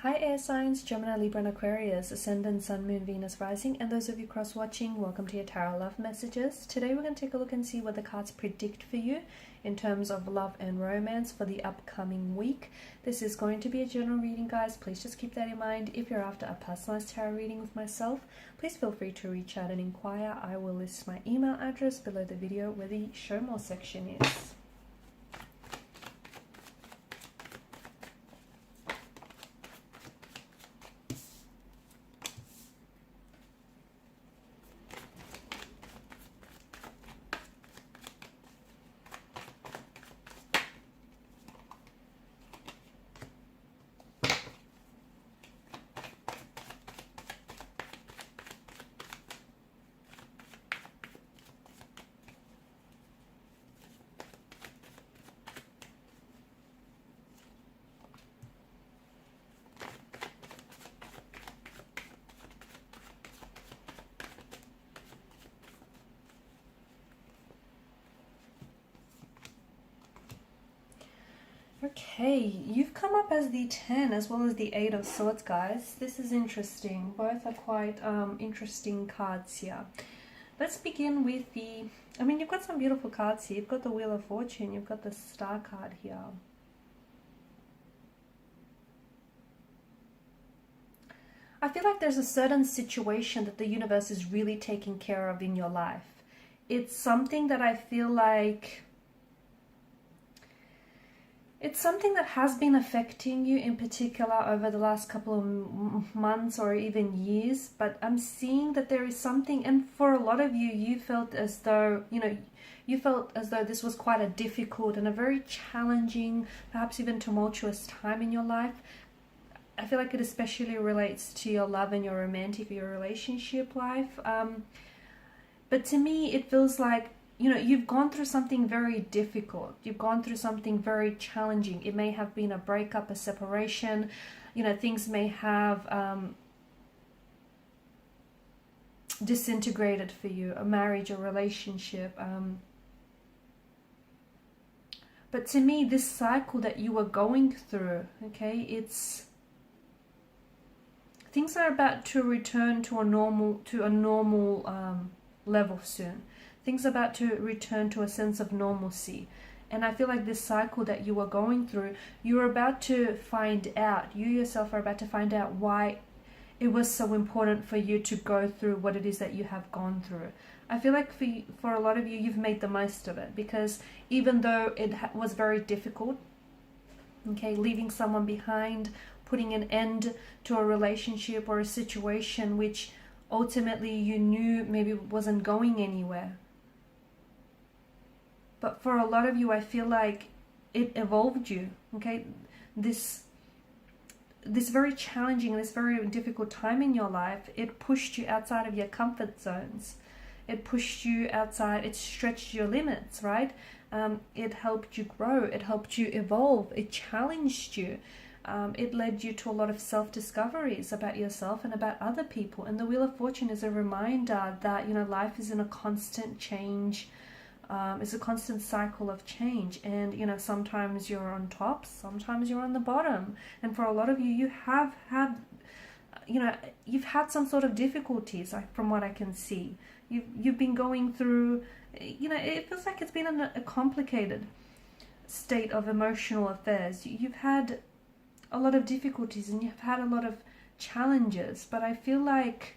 Hi air signs, Gemini, Libra and Aquarius, Ascendant, Sun, Moon, Venus, Rising, and those of you cross-watching, welcome to your Tarot Love Messages. Today we're going to take a look and see what the cards predict for you in terms of love and romance for the upcoming week. This is going to be a general reading, guys. Please just keep that in mind. If you're after a personalized tarot reading with myself, please feel free to reach out and inquire. I will list my email address below the video where the show more section is. Okay, you've come up as the 10 as well as the 8 of Swords, guys. This is interesting. Both are quite interesting cards here. Let's begin with the... you've got some beautiful cards here. You've got the Wheel of Fortune. You've got the Star card here. I feel like there's a certain situation that the universe is really taking care of in your life. It's something that I feel like... it's something that has been affecting you in particular over the last couple of months or even years, but I'm seeing that there is something, and for a lot of you, you felt as though, this was quite a difficult and a very challenging, perhaps even tumultuous time in your life. I feel like it especially relates to your love and your romantic or your relationship life. But to me, it feels like, you've gone through something very difficult. You've gone through something very challenging. It may have been a breakup, a separation. Things may have disintegrated for you, a marriage, a relationship. But to me, this cycle that you were going through, okay, things are about to return to a normal level soon. Things are about to return to a sense of normalcy. And I feel like this cycle that you were going through, you're about to find out, you yourself are about to find out why it was so important for you to go through what it is that you have gone through. I feel like for a lot of you, you've made the most of it, because even though it was very difficult, okay, leaving someone behind, putting an end to a relationship or a situation which ultimately you knew maybe wasn't going anywhere. But for a lot of you, I feel like it evolved you, okay? This very challenging, this very difficult time in your life, it pushed you outside of your comfort zones. It pushed you outside, it stretched your limits, right? It helped you grow, it helped you evolve, it challenged you. It led you to a lot of self-discoveries about yourself and about other people. And the Wheel of Fortune is a reminder that, life is in a constant change. It's a constant cycle of change, and sometimes you're on top, sometimes you're on the bottom, and for a lot of you, you have had, you've had some sort of difficulties, from what I can see. You've been going through, it feels like it's been a complicated state of emotional affairs. You've had a lot of difficulties and you've had a lot of challenges, but I feel like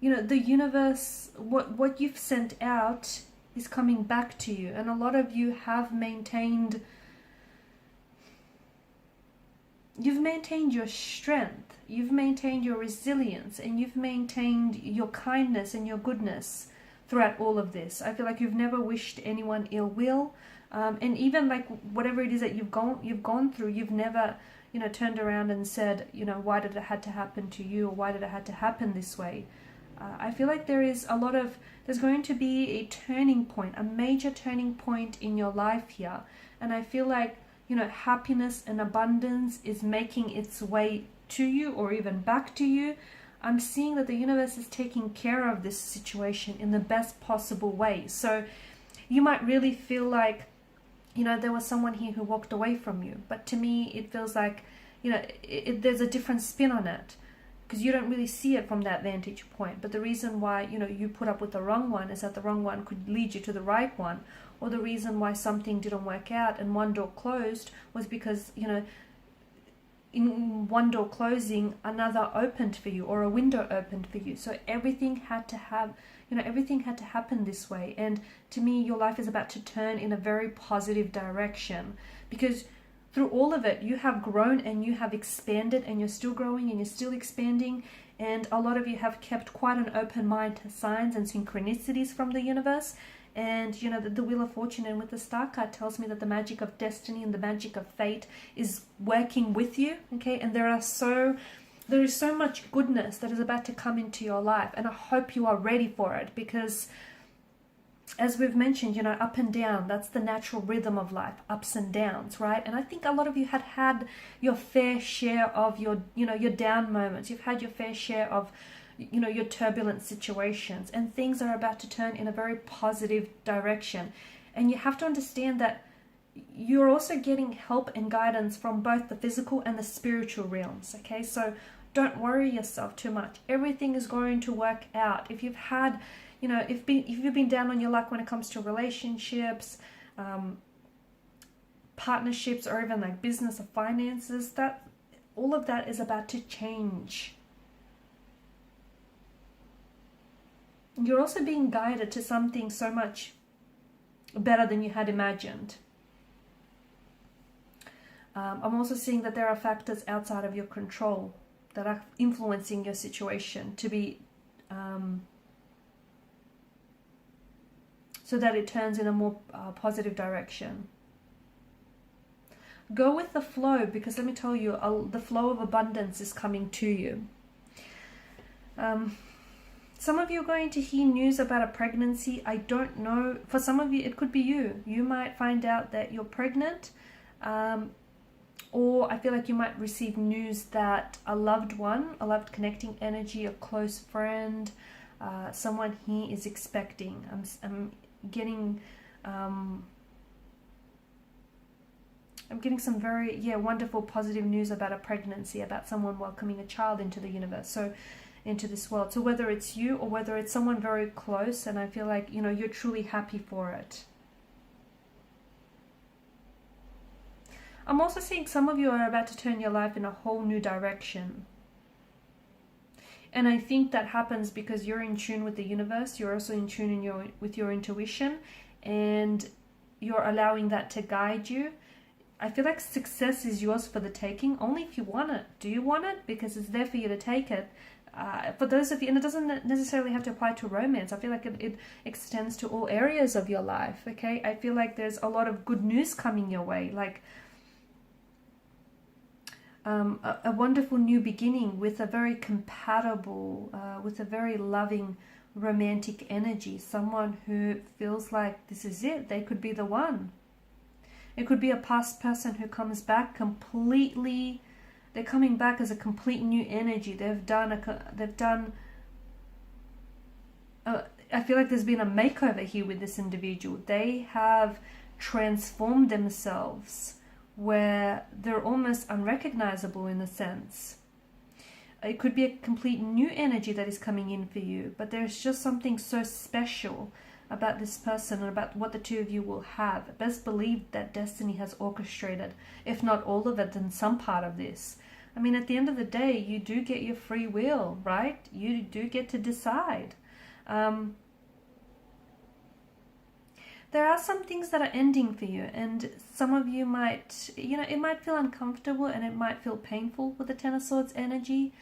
the universe, what you've sent out is coming back to you. And a lot of you have maintained your strength, you've maintained your resilience, and you've maintained your kindness and your goodness throughout all of this. I feel like you've never wished anyone ill will. And even like whatever it is that you've gone through, you've never, turned around and said, why did it have to happen to you? Or why did it have to happen this way? I feel like there's going to be a turning point, a major turning point in your life here. And I feel like, happiness and abundance is making its way to you or even back to you. I'm seeing that the universe is taking care of this situation in the best possible way. So you might really feel like there was someone here who walked away from you. But to me, it feels like, there's a different spin on it, because you don't really see it from that vantage point. But the reason why, you put up with the wrong one is that the wrong one could lead you to the right one. Or the reason why something didn't work out and one door closed was because, in one door closing, another opened for you, or a window opened for you. So everything had to happen this way. And to me, your life is about to turn in a very positive direction, because through all of it, you have grown and you have expanded, and you're still growing and you're still expanding. And a lot of you have kept quite an open mind to signs and synchronicities from the universe. And the Wheel of Fortune and with the Star card tells me that the magic of destiny and the magic of fate is working with you. Okay, and there is so much goodness that is about to come into your life, and I hope you are ready for it, because as we've mentioned, up and down, that's the natural rhythm of life, ups and downs, right? And I think a lot of you had your fair share of your down moments. You've had your fair share of your turbulent situations, and things are about to turn in a very positive direction. And you have to understand that you're also getting help and guidance from both the physical and the spiritual realms. Okay, so don't worry yourself too much. Everything is going to work out. If you've had, if you've been down on your luck when it comes to relationships, partnerships, or even like business or finances, that all of that is about to change. You're also being guided to something so much better than you had imagined. I'm also seeing that there are factors outside of your control that are influencing your situation to be so that it turns in a more positive direction. Go with the flow, because let me tell you, the flow of abundance is coming to you. Some of you are going to hear news about a pregnancy. I don't know. For some of you, it could be you. You might find out that you're pregnant. Or I feel like you might receive news that a loved one, a loved connecting energy, a close friend, someone here is expecting. I'm getting some very, wonderful, positive news about a pregnancy, about someone welcoming a child into the universe. So into this world. So whether it's you or whether it's someone very close, and I feel like, you're truly happy for it. I'm also seeing some of you are about to turn your life in a whole new direction. And I think that happens because you're in tune with the universe. You're also in tune with your intuition, and you're allowing that to guide you. I feel like success is yours for the taking, only if you want it. Do you want it? Because it's there for you to take it. For those of you, and it doesn't necessarily have to apply to romance. I feel like it extends to all areas of your life. Okay, I feel like there's a lot of good news coming your way, like a wonderful new beginning with a very compatible, with a very loving, romantic energy. Someone who feels like this is it. They could be the one. It could be a past person who comes back completely. They're coming back as a complete new energy. I feel like there's been a makeover here with this individual. They have transformed themselves where they're almost unrecognizable in a sense. It could be a complete new energy that is coming in for you, but there's just something so special about this person and about what the two of you will have. Best believe that destiny has orchestrated, if not all of it, then some part of this. I mean, at the end of the day, you do get your free will, right? You do get to decide. There are some things that are ending for you, and some of you might, it might feel uncomfortable and it might feel painful with the Ten of Swords energy.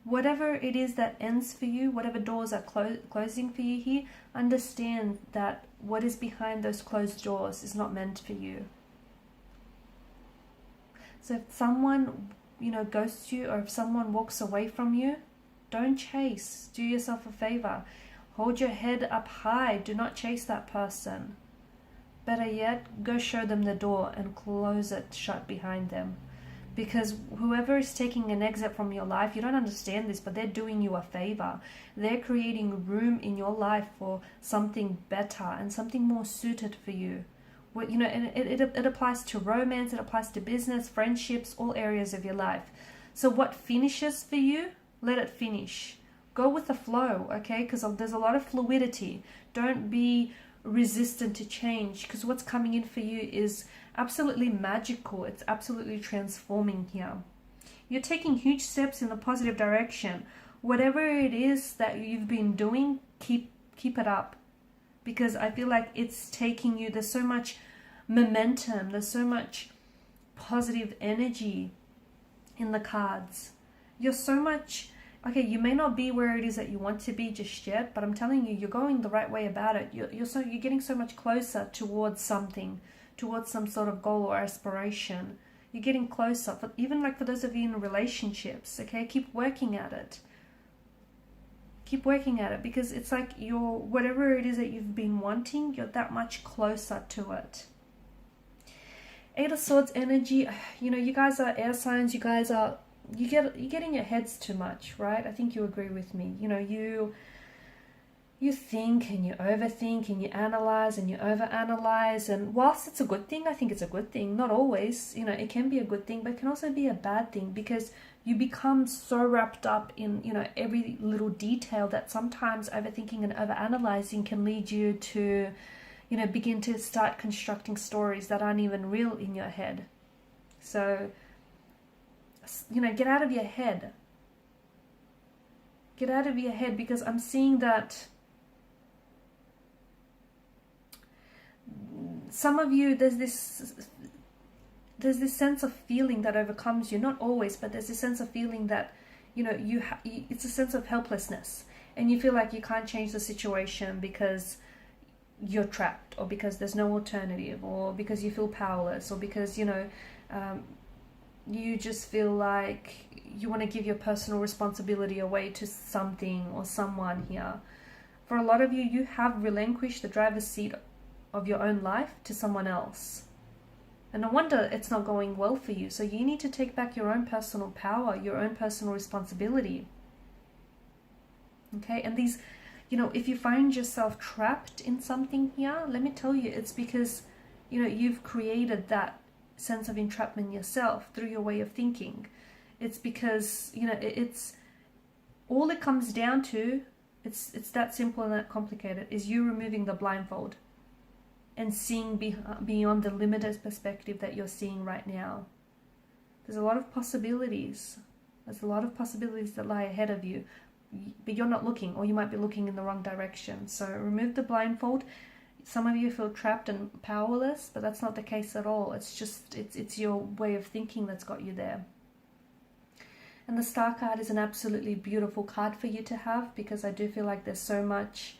Whatever it is that ends for you, whatever doors are closing for you here, understand that what is behind those closed doors is not meant for you. So if someone, ghosts you, or if someone walks away from you, don't chase. Do yourself a favor. Hold your head up high. Do not chase that person. Better yet, go show them the door and close it shut behind them. Because whoever is taking an exit from your life, you don't understand this, but they're doing you a favor. They're creating room in your life for something better and something more suited for you. What, you know, and it applies to romance, it applies to business, friendships, all areas of your life. So what finishes for you, let it finish. Go with the flow, okay? Because there's a lot of fluidity. Don't be resistant to change, because what's coming in for you is absolutely magical. It's absolutely transforming here. You're taking huge steps in the positive direction. Whatever it is that you've been doing, keep it up, because I feel like it's taking you, there's so much momentum, there's so much positive energy in the cards. You're so much, okay, you may not be where it is that you want to be just yet, but I'm telling you, you're going the right way about it. You're getting so much closer towards something, towards some sort of goal or aspiration. You're getting closer, even like for those of you in relationships, okay, keep working at it. Keep working at it, because it's like whatever it is that you've been wanting, you're that much closer to it. Eight of Swords energy, you know, you guys are air signs, you're getting your heads too much, right? I think you agree with me. You know, you think and you overthink and you analyze and you overanalyze, and whilst it's a good thing, I think it's a good thing. Not always, you know, it can be a good thing, but it can also be a bad thing, because you become so wrapped up in, you know, every little detail that sometimes overthinking and overanalyzing can lead you to, you know, begin to start constructing stories that aren't even real in your head. So, you know, get out of your head. Get out of your head, because I'm seeing that some of you, there's this sense of feeling that overcomes you. Not always, but there's this sense of feeling that, you know, it's a sense of helplessness, and you feel like you can't change the situation because you're trapped, or because there's no alternative, or because you feel powerless, or because, you know, you just feel like you want to give your personal responsibility away to something or someone here. For a lot of you, you have relinquished the driver's seat of your own life to someone else. And no wonder it's not going well for you. So you need to take back your own personal power, your own personal responsibility. Okay, and these, you know, if you find yourself trapped in something here, let me tell you, it's because, you know, you've created that sense of entrapment yourself through your way of thinking. It's because, you know, it's all it comes down to, it's that simple and that complicated, is you removing the blindfold and seeing beyond the limited perspective that you're seeing right now. There's a lot of possibilities. There's a lot of possibilities that lie ahead of you, but you're not looking, or you might be looking in the wrong direction. So remove the blindfold. Some of you feel trapped and powerless, but that's not the case at all. It's just, it's your way of thinking that's got you there. And the Star card is an absolutely beautiful card for you to have, because I do feel like there's so much,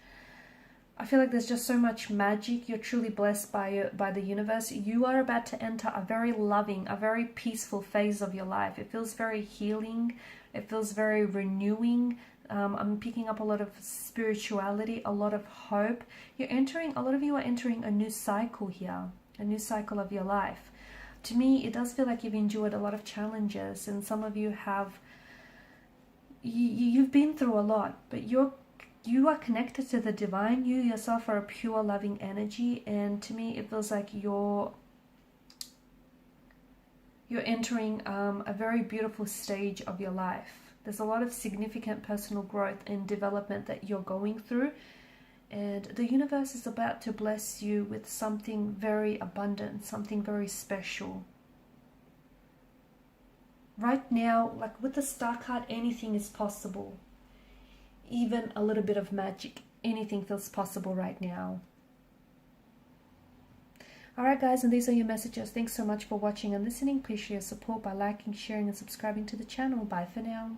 I feel like there's just so much magic. You're truly blessed by the universe. You are about to enter a very loving, a very peaceful phase of your life. It feels very healing. It feels very renewing. I'm picking up a lot of spirituality, a lot of hope. A lot of you are entering a new cycle here, a new cycle of your life. To me, it does feel like you've endured a lot of challenges, and some of you have, you've been through a lot, but you are connected to the divine. You yourself are a pure loving energy, and to me it feels like you're entering a very beautiful stage of your life. There's a lot of significant personal growth and development that you're going through, and the universe is about to bless you with something very abundant, something very special. Right now, like with the Star card, anything is possible. Even a little bit of magic, anything feels possible right now. Alright guys, and these are your messages. Thanks so much for watching and listening. Please share your support by liking, sharing and subscribing to the channel. Bye for now.